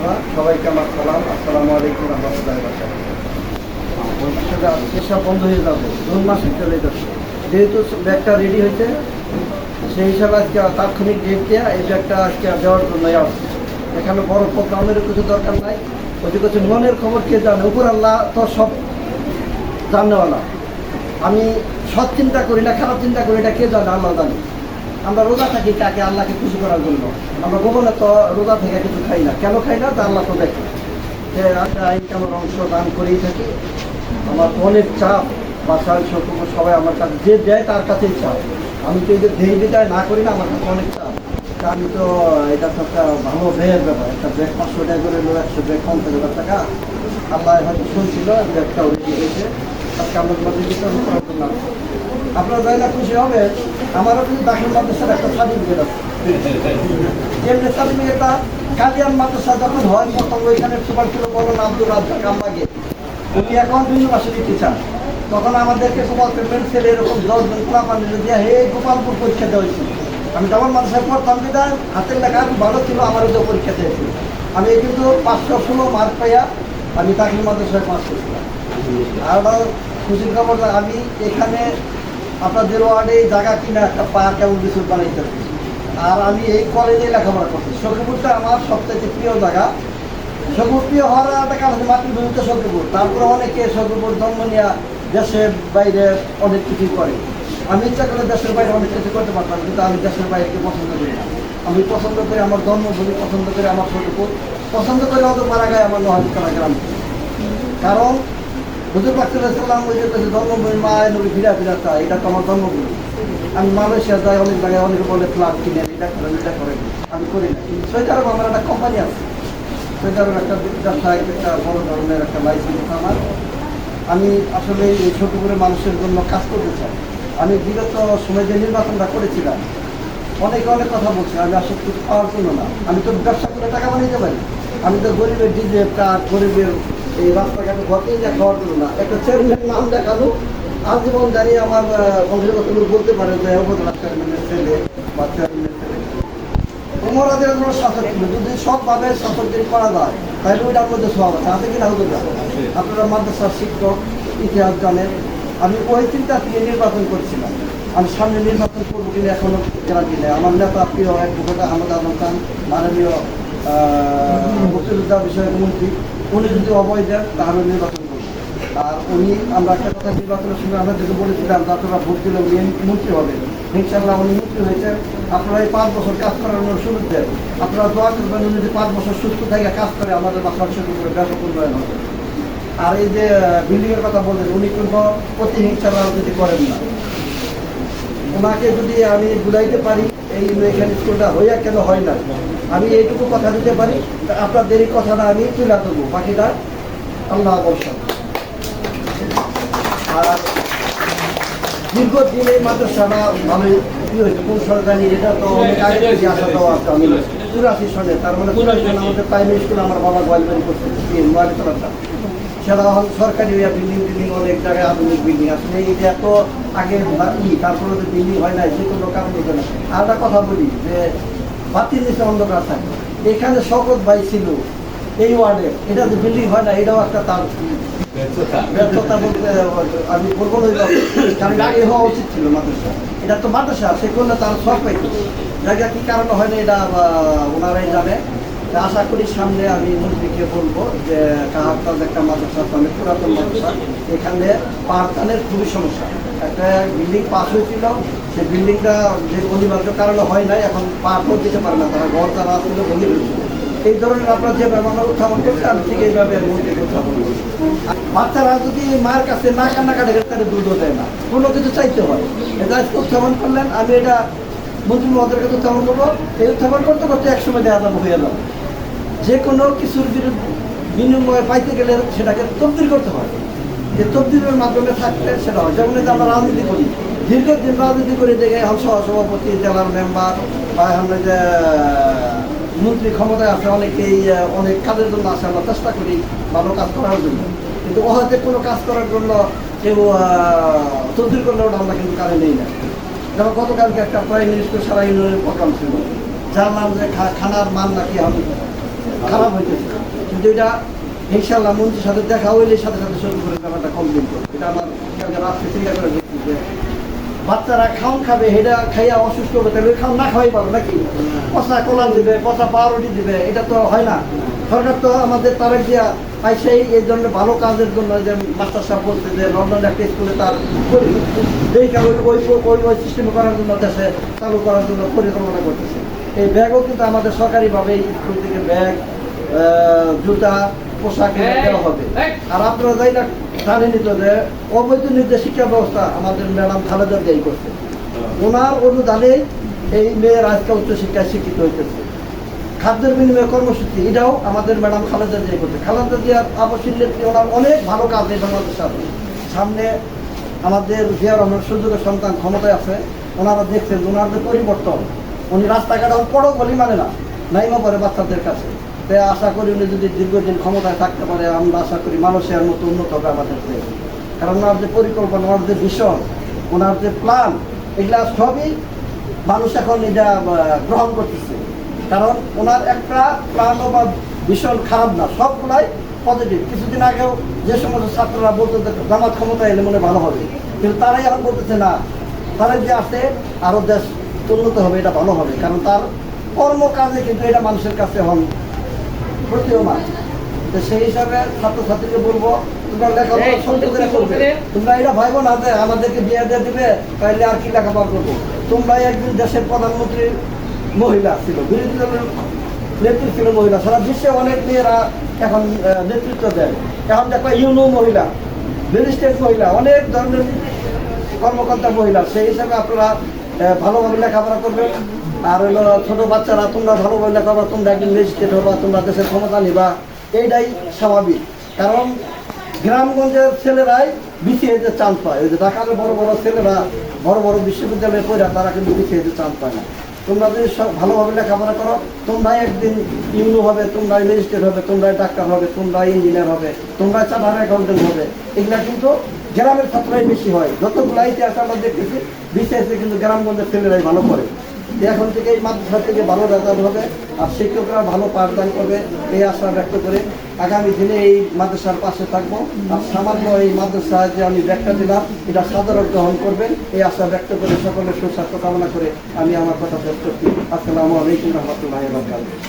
বন্ধুরা, সবাইকে আমার সালাম। আসসালামু আলাইকুম রহমতুল্লাহি ওয়া বারাকাতুহু। চেষ্টা বন্ধ হয়ে যাবে, 2 মাস চলে যাচ্ছে। যেহেতু ব্যাগটা রেডি হয়েছে, সেই হিসাবে আজকে তাৎক্ষণিক ডেট দেওয়া, এই ব্যাগটা আজকে দেওয়ার জন্য আসছে। এখানে বড় প্রোগ্রামের কিছু দরকার নাই, ওই যে কিছু মনের খবর কে জানে, উপর আল্লাহ তো সব জানেওয়ালা। আমি সৎ চিন্তা করি না, খারাপ চিন্তা করি, এটা কে জানে? আল্লাহ জানে। আমরা রোজা থাকি কাকে? আল্লাহকে খুশি করার জন্য। আমরা গোপনে তো রোজা থেকে কিছু খাই না। কেন খাই না? তা আল্লাহ তো দেখে যে ইনকামের অংশ দান করেই থাকি। আমার অনেক চাপ, বাসায় সকল সবাই আমার কাছে যে দেয় তার কাছেই চাপ। আমি তো এই যে দেই বিদায় না করি না, আমার কাছে অনেক চাপ। আমি তো এটা তো একটা ভালো ব্যয়ের ব্যাপার। একটা ব্যাগ 500 টাকা করে নেবো, 100 ব্যাগ 50,000 টাকা। আল্লাহ হয়তো শুনছিল ব্যাগটা উঠে গেছে, আজকে আমার মধ্যে বিতরণ করার জন্য। আপনারা যাই না খুশি হবে। আমারও কিন্তু দাখিল মাদ্রাসার একটা সার্টিফিকেট আছে। এমনি সার্টিফিকেটটা কালিয়ান মাদ্রাসা যখন হয়, প্রথম ওইখানে সুপার ছিল বলুন আব্দুল রাজ্জাক আমাকে, উনি এখন ইউনিভার্সিটি টিচার। তখন আমাদেরকে গোপাল পেমেন্ট ছেলে এরকম 10 জন খোলাপানি দিয়ে হে গোপালপুর পরীক্ষা দেওয়া হয়েছিল। আমি তখন মাদ্রাসায় পড়তাম বিদায়, হাতের লেখা ভালো ছিল, আমার ওদের পরীক্ষা দিয়েছিল। আমি কিন্তু 516 মার্ক পাইয়া আমি দাখিল মাদ্রাসায় পাস করছিলাম। আর খুশির খবর, আমি এখানে আপনাদের ওয়ার্ডে জায়গা কিনা একটা পার্ক এবং কিছু বানাইতে পারি। আর আমি এই কলেজে লেখাপড়া করছি। সখীপুরটা আমার সবথেকে প্রিয় জায়গা। সখীপুর প্রিয় হওয়ার একটা কারণ আছে, মাতৃভূমিতে সখীপুর। তারপরে অনেকে সখীপুর জন্ম নিয়ে দেশের বাইরে অনেক কিছু করে। আমি ইচ্ছা করলে দেশের বাইরে অনেক কিছু করতে পারতাম, কিন্তু আমি দেশের বাইরেকে পছন্দ করি না। আমি পছন্দ করি আমার জন্মভূমি, পছন্দ করি আমার সখীপুর, পছন্দ করি অত মারা গায়ে আমার নোহাজিতলা গ্রাম। কারণ হুজুর পাক সাল্লাল্লাহু আলাইহি ওয়াসাল্লাম ওই জন্মভূমি মায়ের নবী ফিরা ফিরা চায়, এটা তো আমার জন্মভূমি। আমি মালয়েশিয়া যাই, অনেক জায়গায় অনেকে বলে ফ্ল্যাট কিনে এটা করেন এটা করেন, আমি করি না। কিন্তু সৌদি আরব আমার একটা কোম্পানি আছে, সৌদি আরব একটা ব্যবসায় একটা বড় ধরনের একটা লাইসেন্স আমার। আমি আসলে এই ছোটপুরের মানুষের জন্য কাজ করতে চাই। আমি বিগত সময় যে নির্বাচনটা করেছিলাম, অনেকে অনেক কথা বলছে, আমি আসলে কিছু পাওয়ার জন্য না। আমি তো ব্যবসা করে টাকা বানাইতে পারি। আমি তো গরিবের ডিজে কার্ড, গরিবের এই রাস্তাঘাটে ঘটেই যা খাওয়ার জন্য না। একটা চেয়ারম্যান নাম দেখালো, আজীবন জানি আমার বংশের লোক বলতে পারে যে চেয়ারম্যানের ছেলে বা চেয়ারম্যানের ছেলে। ওমরাদের শাসক ছিল, যদি সবভাবে শাসকদের করা যায় তাহলে ওইটার মধ্যে সব আছে, আছে কিনা হতে পারে। আপনারা মাদ্রাসার শিক্ষক, ইতিহাস জানেন। আমি ওই চিন্তা থেকে নির্বাচন করছিলাম। আমি সামনে নির্বাচন করবো কিনা এখনো গ্যারান্টি নেই। আমার নেতা প্রিয় অ্যাডভোকেট আহমদ আজম খান, মাননীয় মুক্তিযোদ্ধা বিষয়ক মন্ত্রী, উনি যদি অবয় দেন তাহলে নির্বাচন করবো। আর উনি, আমরা একটা কথা নির্বাচনের সময় আমাদেরকে বলেছিলাম যে আপনারা ভোট দিলে উনি মন্ত্রী হবে। ইনশাআল্লাহ উনি মন্ত্রী হয়েছেন। আপনারা এই 5 বছর কাজ করার সুযোগ দেন। আপনারা দোয়া করবেন উনি যদি 5 বছর সুস্থ থেকে কাজ করে আমাদের বাসার সুযোগ করে ব্যাপক উন্নয়ন হবে। আর এই যে বিল্ডিংয়ের কথা বললেন, উনি কিন্তু প্রতিহিংসা রাজনীতি করেন না। ওনাকে যদি আমি বুঝাইতে পারি এই এখানে স্কুলটা হইয়া কেন হয় না, আমি এইটুকু কথা দিতে পারি, আপনাদের এই কথাটা আমি তুলে দেবো, বাকিটা আল্লাহ বর্ষা। আর দীর্ঘদিন এই মাদ্রাসাটা ভালোই হয়েছে। কোন সরকারি, এটা তো অনেক আগে থেকে আসা দেওয়া আছে। আমি 84 সনে, তার মানে 84 সনে আমাদের প্রাইমারি স্কুল আমার বাবা গোয়ালবাড়ি করছে, সেটা হল সরকারি বিল্ডিং অনেক জায়গায় আধুনিক বিল্ডিং আসলে এটা এত আগে তারপরে তো বিল্ডিং হয় না, যে কোনো কারণ হতো না। আর একটা কথা বলি যে বাতির নিচে অন্ধকার থাকে, এখানে শওকত ভাই ছিল এই ওয়ার্ডে, এটা যে বিল্ডিং হয় না এটাও একটা তার ব্যর্থতা বলতে আমি বলবো না, কারণ আগে হওয়া উচিত ছিল মাদ্রাসা। এটা তো মাদ্রাসা, সে করলে তার সব পাইত। জায়গা কী কারণে হয় না এটা ওনারাই জানে। আশা করি সামনে আমি মন্ত্রীকে বলবো যে কাহারতাল একটা মাদ্রাসা, অনেক পুরাতন মাদ্রাসা, এখানে পাঠদানের খুবই সমস্যা। একটা বিল্ডিং পাস হয়েছিল, সেই বিল্ডিংটা যে অনিবার্য কারণে হয় নাই, এখন পাঠও দিতে পারে না, তারা ঘর তারা আসলে ভেঙে ফেলছিল। এই ধরনের আপনার যে ব্যবহার উত্থাপন করছে, আমি ঠিক এইভাবে মন্ত্রীকে উত্থাপন করি। বাচ্চারা যদি মায়ের কাছে না কান্নাকাটি তাদের দুধও দেয় না, কোনো কিছু চাইতে হয়। এটা উত্থাপন করলেন, আমি এটা মন্ত্রী মহোদয়ের কাছে উত্থাপন করবো। এই উত্থাপন করতে করতে একসময় দেওয়া যাবো হয়ে যাবে। যে কোনো কিছুর বিনিময়ে পাইতে গেলে সেটাকে তবদিল করতে হয়। যে তবদিলের মাধ্যমে থাকলে সেটা হয়। যেমন আমরা রাজনীতি করি, দীর্ঘদিন রাজনীতি করে দেখে এখন সহসভাপতি, জেলার মেম্বার বা আমরা যে মন্ত্রী ক্ষমতায় আছে, অনেকেই অনেক কাজের জন্য আসে। আমরা চেষ্টা করি ভালো কাজ করার জন্য, কিন্তু ওহাতে কোনো কাজ করার জন্য কেউ তবদিল করলে ওটা আমরা কিন্তু কাজে নেই না। যেমন গতকালকে একটা প্রাইমারি স্কুল সারা ইউনিয়নের প্রোগ্রাম ছিল, যার নাম যে খানার মান নাকি খারাপ হইতেছে। কিন্তু এটা ইনশাল্লাহ মন্ত্রীর সাথে দেখা হইলে সাথে সাথে শুরু করে ব্যাপারটা কমপ্লিট করবে। এটা আমার রাত্রে চিন্তা করে দেখছি যে বাচ্চারা খাওন খাবে, এটা খাইয়া অসুস্থ হবে, তাহলে খাওন না খাওয়াই পারো নাকি? পচা কলা দিবে, পচা পাউরুটি দিবে, এটা তো হয় না। সরকার তো আমাদের তারেক দিয়া সেই এই জন্য ভালো কাজের জন্য যে মাস্টার সাহেব বলছে যে লন্ডনে একটা স্কুলে তার যেই কারণে ওই সিস্টেম করার জন্য দেশে চালু করার জন্য পরিকল্পনা করতেছে। এই ব্যাগও কিন্তু আমাদের সরকারিভাবে স্কুল থেকে ব্যাগ, জুতা, পোশাক দেওয়া হবে। আর আপনারা যাই না জানেনই তো যে অবৈধ নির্দেশ শিক্ষা ব্যবস্থা আমাদের ম্যাডাম খালেদা জিয়াই করছে। ওনার অনুদানে এই মেয়ের আজকে উচ্চশিক্ষায় শিক্ষিত হইতেছে। খাদ্যের বিনিময়ে কর্মসূচি, এটাও আমাদের ম্যাডাম খালেদা জিয়া করছে। খালেদা জিয়ার আবশ্যিক নেত্রী, ওনার অনেক ভালো কাজ এই বাংলাদেশ সাথে। সামনে আমাদের জিয়া রহমান সুযোগের সন্তান ক্ষমতায় আছে, ওনারা দেখছেন ওনাদের পরিবর্তন। উনি রাস্তাঘাট পড়ো বলি মানে না, নাইমা পড়ে বাচ্চাদের কাছে। তাই আশা করি উনি যদি দীর্ঘদিন ক্ষমতায় থাকতে পারে, আমরা আশা করি মানুষের মতো উন্নত হবে আমাদের দেশ। কারণ ওনার যে পরিকল্পনা, ওনার যে ভিশন, ওনার যে প্ল্যান, এগুলা সবই মানুষ এখন এটা গ্রহণ করতেছে। কারণ ওনার একটা প্ল্যান বা ভীষণ খারাপ না, সবগুলাই পজিটিভ। কিছুদিন আগেও যে সমস্ত ছাত্ররা বলতে জামাত ক্ষমতা এলে মনে ভালো হবে, কিন্তু তারাই এখন বলতেছে না, তারা যে আসে আরও দেশ উন্নত হবে, এটা ভালো হবে। কারণ তার কর্মকাজে কিন্তু এটা মানুষের কাছে হন প্রতীয়মান। তো সেই হিসাবে ছাত্রছাত্রীকে বলবো, তোমরা লেখাপড়া সুন্দর করে করবে। তোমরা এটা ভাইবো না যে আমাদেরকে বিয়ে দিয়ে দিবে তাহলে আর কি লেখাপড়া করবো। তোমরা একদিন দেশের প্রধানমন্ত্রী মহিলা ছিল, বিরোধী দলের নেত্রী ছিল মহিলা, সারা বিশ্বে অনেক মেয়েরা এখন নেতৃত্ব দেয়। এখন দেখো ইউনো মহিলা, ম্যাজিস্ট্রেট মহিলা, অনেক ধরনের কর্মকর্তা মহিলা। সেই হিসাবে আপনারা ভালোভাবে লেখাপড়া করবেন। আর হলো ছোটো বাচ্চারা, তোমরা ভালোভাবে লেখাপড়া, তোমরা একদিন ম্যাজিস্ট্রেট হবা, তোমরা দেশের ক্ষমতা নিবা, এইটাই স্বাভাবিক। কারণ গ্রামগঞ্জের ছেলেরাই বিসিএ তে চান্স পায়। ওই যে ঢাকার বড় বড় ছেলেরা বড় বড় বিশ্ববিদ্যালয়ে পড়ে, তারা কিন্তু বিসিএ তে চান্স পায় না। তোমরা যদি ভালোভাবে লেখাপড়া করো, তোমরাই একদিন ইউনো হবে, তোমরাই ম্যাজিস্ট্রেট হবে, তোমরাই ডাক্তার হবে, তোমরাই ইঞ্জিনিয়ার হবে, তোমরাই চার্টার্ড অ্যাকাউন্টেন্ট হবে। এগুলা কিন্তু গ্রামের ছাত্রাই বেশি হয়। যতগুলো ইতিহাস আমরা দেখতেছি, বিসিএসে কিন্তু গ্রামগঞ্জের ছেলেরাই ভালো করে। এখন থেকে এই মাদ্রাসা থেকে ভালো রেজাল্ট হবে, আর শিক্ষকরা ভালো পাঠদান করবে, এই আশা ব্যক্ত করে আগামী দিনে এই মাদ্রাসার পাশে থাকবো। আর সামান্য এই মাদ্রাসায় যে আমি ব্যাখ্যা দিলাম, এটা সাধারণ গ্রহণ করবেন, এই আশা ব্যক্ত করে সকলের সুস্বাস্থ্য কামনা করে আমি আমার কথা শেষ করছি। আসসালামু আলাইকুম রহমতুল্লাহি ওয়া বারাকাতুহু।